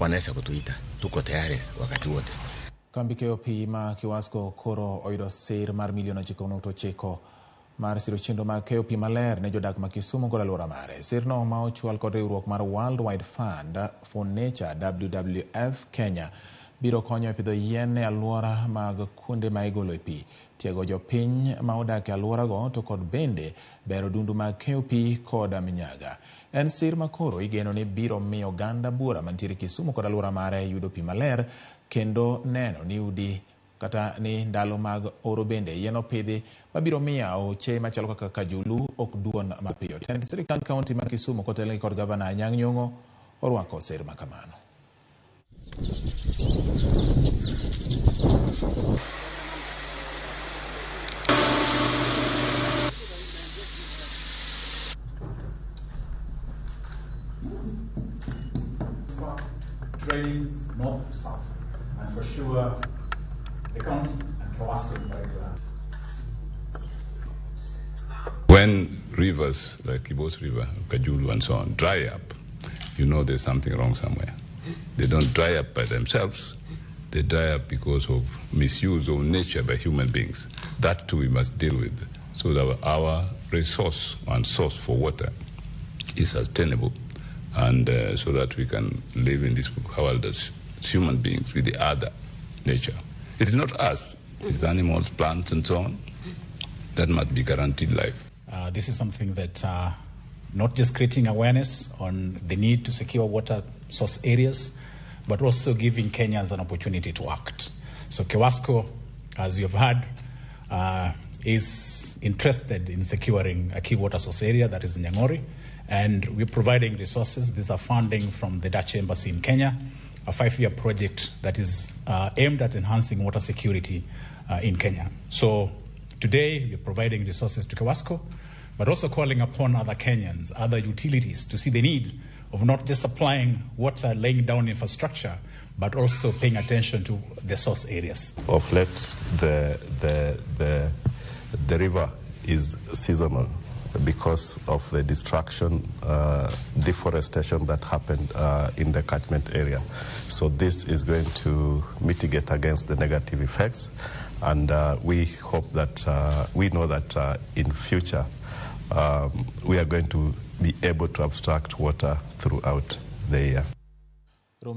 wanaweza kutuita. Tuko tayari wakati wote. Kambi KOP ma Kiwasko koro oyudo sir mar milion 9.9 mar siro chenro mag KOP maler ne jodak ma Kisumu kod alwora mare. Sirno ma ochwal kod riwruok mar World Wide Fund for Nature WWF Kenya biro konyo e pidho yien e alwora mag kuonde ma igolo pi, tiego jopiny ma odak e alworago to kod bende bero dundu mag KOP kod minyaga. En sir ma koro igeno ni biro miyo oganda buora mantiere Kisumu kod alwora mare yudo pi maler kendo neno ni udi kata ni ndalo mag oro bende yien opidhi mabiro miyo aoche machalo kaka Kajulu ok duon mapiyo. Tend sirikal kaunti ma Kisumu kotelne kod gavana Anyang' Nyong'o orwako sir ma kamano. Trains north to south, and for sure the county and Kowuok in particular. When rivers like Kibos River, Kajulu and so on dry up, you know there's something wrong somewhere. They don't dry up by themselves. They dry up because of misuse of nature by human beings. That too we must deal with so that our resource and source for water is sustainable, and so that we can live in this world as human beings with the other nature. It is not us, it's animals, plants and so on that must be guaranteed life. This is something that not just creating awareness on the need to secure water source areas, but also giving Kenyans an opportunity to act. So Kewasco, as you've heard, is interested in securing a key water source area that is in Nyang'ori, and we're providing resources. These are funding from the Dutch Embassy in Kenya, a 5-year project that is aimed at enhancing water security in Kenya. So today we're providing resources to Kewasco, but also calling upon other Kenyans, other utilities to see the need of not just supplying water, laying down infrastructure, but also paying attention to the source areas. Of late, the river is seasonal because of the destruction, deforestation that happened in the catchment area. So this is going to mitigate against the negative effects, and we hope that, we know that in future, we are going to be able to abstract water throughout the year.